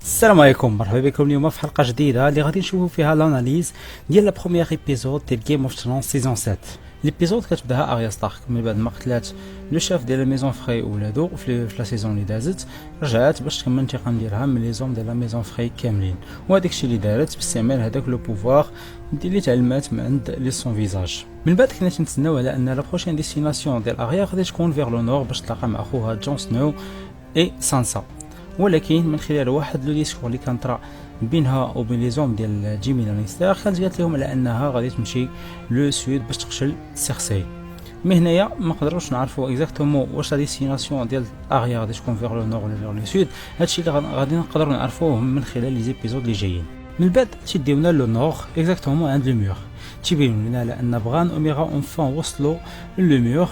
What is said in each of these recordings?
السلام عليكم، مرحبا بكم اليوم في حلقه جديده اللي غادي نشوفوا فيها لاناليز ديال لا بروميير ايبيزود ديال جيم اوف ثرونز سيزون 7. ليبيزود كتبداها اريا ستارك من بعد ما قتلات لو شاف ديال لا ميزون فري ولادو في لا سيزون اللي دازت، رجعت باش تكمل الانتقام ديالها من لي زوم ديال لا ميزون فري كاملين، وهذاك الشيء اللي دارت باستعمال هذاك لو بوفوار اللي تعلمات من عند لي سون فيزاج. من بعد كنا تنتسناو على ان لا بروشين ديستيناسيون ديال اريا غادي تكون فيغ لو نور باش تلاقى مع خوها جون سنو اي سانسا، ولكن من خلال واحد لو ديسكور اللي كان طرا بينها وبين لي زوم ديال جيمي لانيستر كانت قالت لهم على انها غادي تمشي لو سود باش تقتل سيرسي. مي هنايا ما قدروش نعرفوا اكزاكتومون واش لا ديستيناسيون ديال اريا غادي تكون فيغ لو نور ولا فيغ لو سود. هادشي اللي غادي نقدروا نعرفوه من خلال لي زيبيزود اللي جايين. من بعد تيديونا لو نور اكزاكتومون عند لو مور، تيبين لنا على ان بغان اوميغا اونفون وصلوا لو مور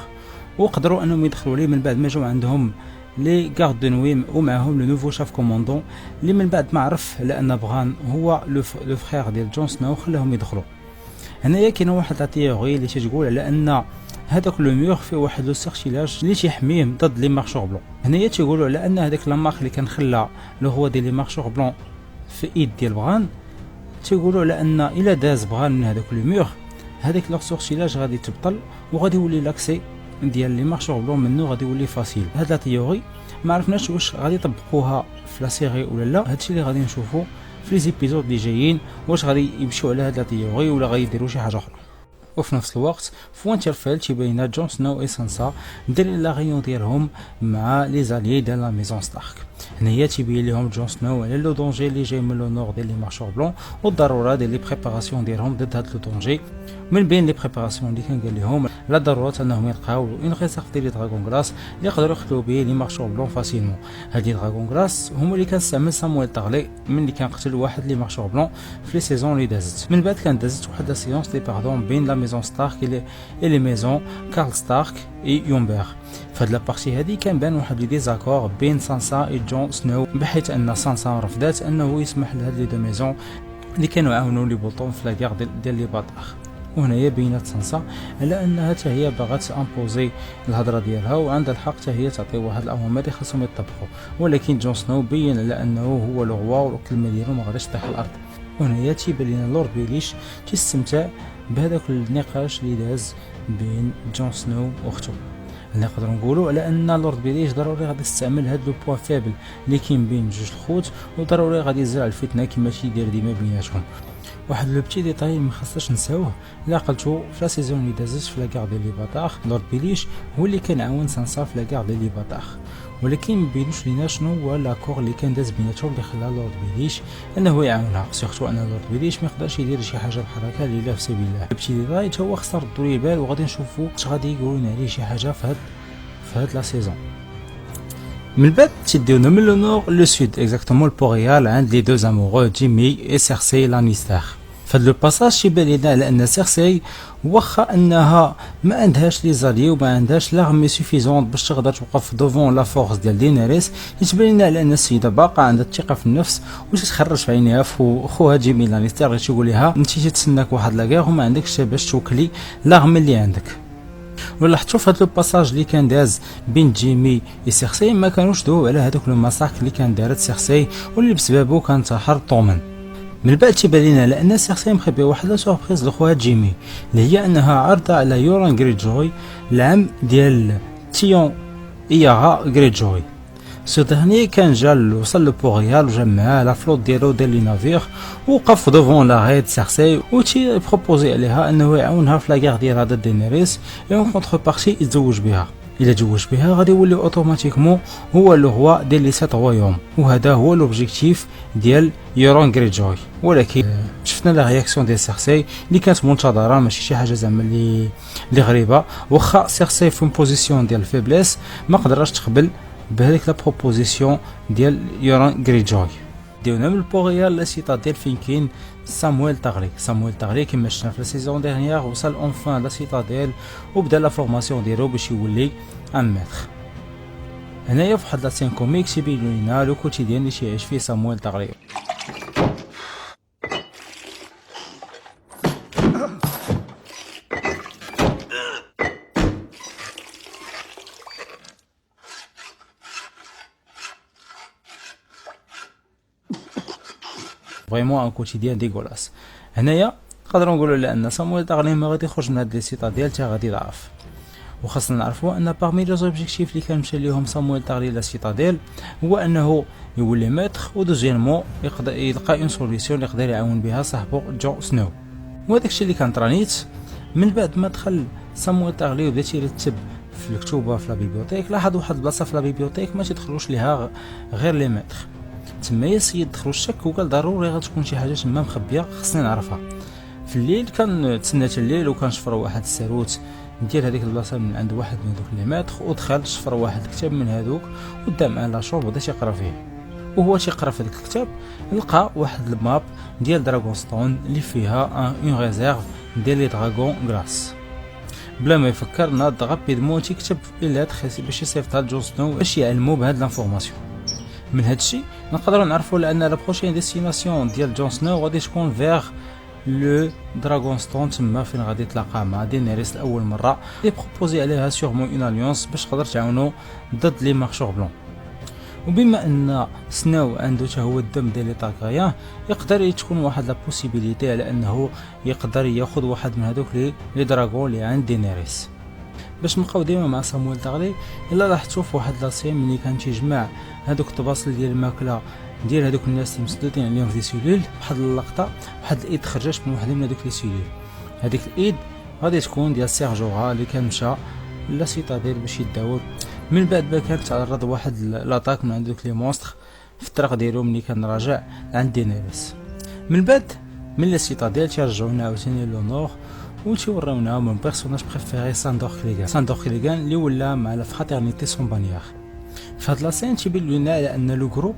وقدروا انهم يدخلوا ليه من بعد ما جاو عندهم لي غارد دو نوي ومعهم لو نوفو شاف كوموندون اللي من بعد ما عرف لان بغان هو لو فرير ديال جون سنو خلاهم يدخلوا. هنايا كاينه واحد لا تيوري اللي تتقول على ان هذاك لو مور فيه واحد لو سيركيلاج اللي تيحميه ضد لي مارشور بلون. هنايا تيقولوا على ان هذاك لا مارك اللي كان خلى لو هو ديال لي مارشور بلون في ايد ديال بغان، تيقولوا على ان الا داز بغان من هذاك لو مور هذاك لو سيركيلاج غادي تبطل وغادي يولي لاكسي ديال لي مارشور بلون منو غادي يولي فاسيل. هاد لا تيوري ما عرفناش واش غادي يطبقوها في لا سيري ولا لا، هادشي اللي غادي نشوفو في لي زيبيزود اللي جايين، واش غادي يمشيو على هاد لا تيوري ولا غادي يديروا شي حاجه اخرى. وفي نفس الوقت في وينترفيل تيبين جون سنو اي سانسا دايرين لا غيون ديالهم مع لي زاليي ديال لا ميزون ستارك. هنايا تيبين لهم جون سنو على لو دونجي اللي جاي من لو نور ديال لي مارشور بلون والضروره ديال لي بريباراسيون ديالهم ضد هاد لو دونجي. من بين لي بريباراسيون اللي كان قال لهم لا ضروره انهم يلقاو اون ريزيرف ديال لي دراغون غلاس اللي يقدروا يقتلوا به لي مارشور بلون فاسيلمون. هاد لي دراغون غلاس هما اللي كان استعمل سامويل طاغلي من اللي كان قتل واحد لي مارشور بلون في لي سيزون اللي دازت. من بعد كان دازت واحد لا سيونس دي باردون بين لا ميزون ستارك اي لي ميزون كارل ستارك اي يومبر. فهاد لابارتي هادي كان بان واحد لي ديزاكور بين سانسا اي جون سنو، بحيث ان سانسا رفضات انه يسمح لهاد لي دو ميزون اللي كانوا عاونوا لي بولطون في لا غير ديال لي باطاخ. وهنايا بينات سانسا على انها حتى هي باغا تامبوزي الهضره ديالها وعندها الحق حتى هي تعطي واحد الاوامر اللي خاصهم يطبقوا، ولكن جون سنو بين على انه هو لو روا والكلمه ديالو ما غاديش تطيح الارض. وهنايا تيبان لنا لورد بيليش تيستمتع بهذاك النقاش اللي داز بين جون سنو واختو. نقدروا نقولوا على ان لورد بيليش ضروري غادي يستعمل هاد لو بوا فابل اللي كاين بين جوج الخوت، وضروري غادي يزرع الفتنه كما تيدير ديما بيناتهم. واحد لو بتي ديتاي ما خاصناش نساوه، الا عقلتو في لا سيزون اللي دازت في لا كار ديال لي باطاخ لورد بيليش هو اللي كان عاون سانسا في لا كار ديال لي باطاخ، ولكن ما بينوش لينا شنو هو لاكور اللي كان داز بيناتهم اللي خلى لورد بيليش انه يعاونها، سورتو ان لورد بيليش ما يقدرش يدير شي حاجه بحال هكا لله في سبيل الله. بتي ديتاي تا هو خصنا نردو ليه البال وغادي نشوفوا واش غادي يقولوا لنا عليه شي حاجه في هاد لا سيزون. من بعد تديونا من لو نور لو سود اكزاكتومون البوريال عند لي دو امورو جيمي اي سيرسي لانيستر. فهاد لو باساج تيبان لينا على ان سيرسي واخا انها ما عندهاش لي زالي وما عندهاش لاغمي سوفيزون باش تقدر توقف دوفون لا فورس ديال دينيريس، يتبان لنا على ان السيده باقا عندها الثقه في النفس وتتخرج في عينيها في خوها جيمي لانيستر اللي تيقول لها انت تتسناك واحد لاكير وما عندكش باش توكلي لاغمي اللي عندك. ولاحظتوا في هذا لو باساج اللي كان داز بين جيمي و سيرسي ما كانوش دو على هذاك لو ماساك اللي كان دارت سيرسي واللي بسببه كان انتحر طومن. من بعد تيبان لنا على ان سيرسي مخبيه واحد لا سوربريز لخوها جيمي اللي هي انها عارضه على يوران غريجوي العم ديال تيون اياغا غريجوي. سو ديرني كان جا وصل لبوريال وجا معاه لا فلوت ديالو ديال لي نافير وقف دوفون لا غيد سيرسي و تي بروبوزي عليها انه يعاونها في لا غير ديالها ضد دينيريس اون كونتر بارتي يتزوج بها. الا تزوج بها غادي يولي اوتوماتيكمون هو لو روا ديال لي سيت رويوم، وهذا هو لوبجيكتيف ديال يورون غريجوي. ولكن شفنا لا رياكسيون ديال سيرسي اللي كانت منتظره، ماشي شي حاجه زعما اللي غريبه، واخا سيرسي في بوزيسيون ديال الفيبليس ما قدرش تقبل بهذيك لا بروبوزيسيون ديال يوران غريجوي. ديونا من البوريال لا سيتاديل فين كاين سامويل طاغلي كما شفنا في لا سيزون ديرنيير وصل اونفان لا سيتاديل وبدا لا فورماسيون ديالو باش يولي ان ميتر. هنايا في واحد لا سين كوميك تيبينو لينا لو كوتيديان اللي تيعيش فيه سامويل طاغلي. فريمون ان كوتيديان ديغولاس. هنايا نقدروا نقولوا لان صامويل تاغلي ما غادي يخرج من هاد لي سيتاديل حتى غادي يضعف. وخاصنا نعرفوا ان باغمي لي زوبجيكتيف اللي كان مشى ليهم صامويل تاغلي لا سيتاديل هو انه يولي ماتر، ودوزيامون يقدر يلقى اون سوليسيون يقدر يعاون بها صاحبو جون سنو. وهذاك الشيء اللي كان طرانيت من بعد ما دخل صامويل تاغلي وبدا تيرتب في الكتوبه في لا بيبيوتيك. لاحظ واحد البلاصه في لا بيبيوتيك ما تيدخلوش ليها غير لي ماتر، تما يا سيد دخلوا الشك وقال ضروري غتكون شي حاجه تما مخبيه خصني نعرفها. في الليل كان تسنى حتى الليل وكان شفر واحد الساروت ديال هذيك البلاصه من عند واحد من دوك لي ماتر، ودخل شفر واحد الكتاب من هذوك ودا معاه لاشوب وبدا تيقرا فيه. وهو تيقرا في هذاك الكتاب لقى واحد الماب ديال دراغونستون اللي فيها اون ريزيرف ديال لي دراغون غلاس. بلا ما يفكر ناض غابيدمون تيكتب الا تخيسي باش يصيفطها لجون سنو باش يعلمو بهاد لانفورماسيون. من هاد الشيء نقدروا نعرفوا لان لا بروشين ديستيناسيون ديال جون سنو غادي تكون فيغ لو دراغونستون، تما فين غادي يتلاقى مع دينيريس لاول مره. لي بروبوزي عليها سيغمون اون اليونس باش تقدر تعاونو ضد لي مارشور بلون. وبما ان سنو عنده حتى هو الدم ديال لي طاغيان يقدر تكون واحد لا بوسيبيليتي على انه يقدر ياخذ واحد من هذوك لي دراغون اللي عند دينيريس. باش نبقاو ديما مع صامويل تاغلي، الا لاحظتوا في واحد لاسين ملي كان تيجمع هذوك الطباصل ديال الماكله ديال هذوك الناس اللي مسدودين عليهم في سيلول، واحد اللقطه واحد الايد خرجت من واحد من هذوك لي سيلول. هذيك الايد غادي تكون ديال سيرجورا اللي كان مشى لا سيتاديل باش يداول. من بعد ما كان تعرض واحد لاطاك من عندك لي مونستر في الطريق ديالو ملي كان راجع عند دينيريس. من بعد من لا سيتاديل تيرجعونا عاوتاني لو نور وتيوراونا من بيرسوناج بريفيري ساندور كليغان. ساندور كليغان اللي ولا مع لا فراترنيتي سون بانيير. في هاد لاسين تيبين لنا على ان لو جروب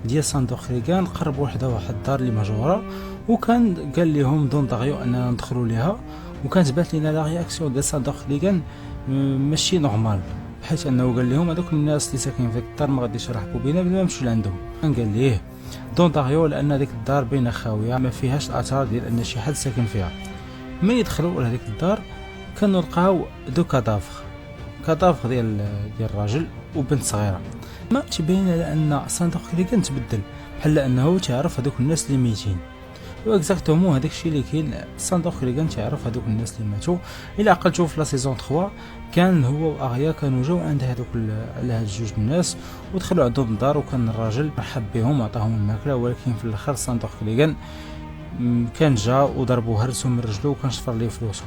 ديال ساندور كليغان قرب وحده واحد الدار اللي مهجوره، وكان قال لهم دون داغيو اننا ندخلوا ليها. وكانت بات لنا لا رياكسيون ديال ساندور كليغان ماشي نورمال، حيت انه قال لهم هذوك الناس اللي ساكنين في الدار ما غاديش يرحبوا بينا بلا ما نمشيو لعندهم. كان قال ليه دون داغيو لان هذيك الدار بين خاويه ما فيهاش الاثار ديال ان شي حد ساكن فيها. من يدخلوا لهذيك الدار كانوا لقاو دو كادافر ديال الراجل وبنت صغيره. ما تبين على ان ساندور كليغان تبدل بحال انه تعرف هذوك الناس اللي ميتين. واكزاكتومون هذاك الشيء اللي كاين ساندور كليغان تعرف هذوك الناس اللي ماتوا. الا عقلتوا في لا سيزون 3 كان هو واغيا كانوا جاو عند هذوك على هاد جوج الناس ودخلوا عندهم الدار، وكان الراجل مرحب بهم وعطاهم الماكله. ولكن في الاخر ساندور كليغان كان جا وضربو هرسو من رجلو وكان شفر ليه فلوسو.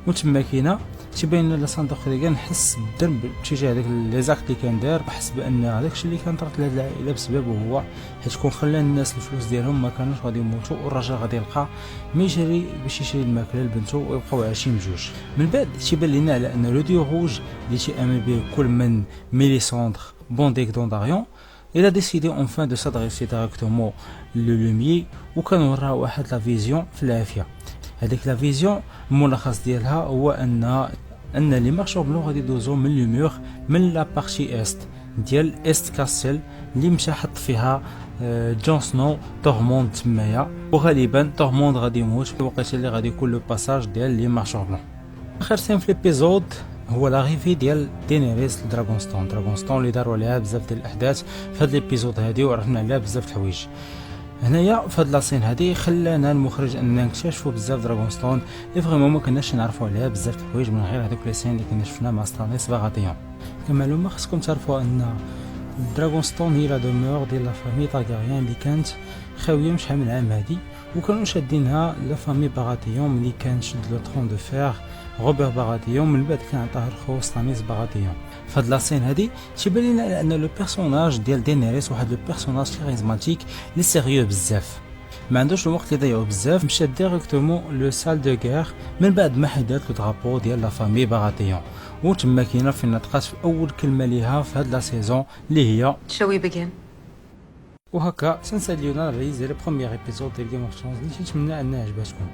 وتما كاينه تبين لنا ساندور كليغان حس بالذنب تجاه هذاك لي زاكت اللي كان دار، بحس بان هذاك الشيء اللي كان طرات لهاد العائله بسببه هو، حيت كون خلى الناس الفلوس ديالهم ما كانوش غادي يموتوا، والراجل غادي يلقى ما يجري باش يشري الماكله لبنته ويبقاو عايشين بجوج. من بعد تيبان لنا على ان لو ديو روج اللي تيامن به كل من ميليساندر بونديك دون داريون il a décidé enfin de s'adresser directement le lumier وكان وراه واحد لا فيزيون في العافيه. هذيك لا فيزيون الملخص ديالها هو ان لي مارشور بلون غادي يدوزو من لوميور من لا بارتي است ديال است كاستل اللي مشى حط فيها جون سنو تورموند تمايا، وغالبا تورموند غادي يموت في الوقت اللي غادي يكون لو باساج ديال لي مارشور بلون. اخر سين في ليبيزود هو لاغيفي ديال دينيريس لدراغونستون اللي داروا عليها بزاف ديال الاحداث في هذا ليبيزود هادي وعرفنا عليها بزاف د الحوايج. هنايا في هاد لاسين هادي خلانا المخرج اننا نكتشفوا بزاف دراغونستون اللي فريمون ما كناش نعرفوا عليها بزاف د الحوايج من غير هذوك لي سين اللي كنا شفنا مع ستانيس باغاتيون. كمعلومه خصكم تعرفوا ان دراغونستون هي لا دومور ديال لا فامي طاغاريان اللي كانت خاويه من شحال من عام هادي، وكانوا شادينها لا فامي باغاتيون ملي كان شد لو طرون دو فير روبير باغاتيون، من بعد كان عطاه الخو ستانيس باغاتيون. فهاد لاسين هادي تيبان لنا على ان لو بيرسوناج ديال دينيريس واحد لو بيرسوناج كاريزماتيك لي سيريو بزاف، ما عندوش الوقت اللي يضيعو بزاف، مشى ديريكتومون لو سال دو غير من بعد ما حيدات لو درابو ديال لا فامي باغاتيون. وتما كاينه فين نطقات في اول كلمه ليها في هاد لا سيزون اللي هي Shall we begin? وهكا سنساليونا ريزي لو بروميير ايبيزود ديال جيم اوف ثرونز اللي نتمنى انها عجبتكم.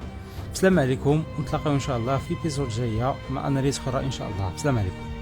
السلام عليكم ونتلاقاو ان شاء الله في ايبيزود جايه مع اناليز اخرى ان شاء الله. السلام عليكم.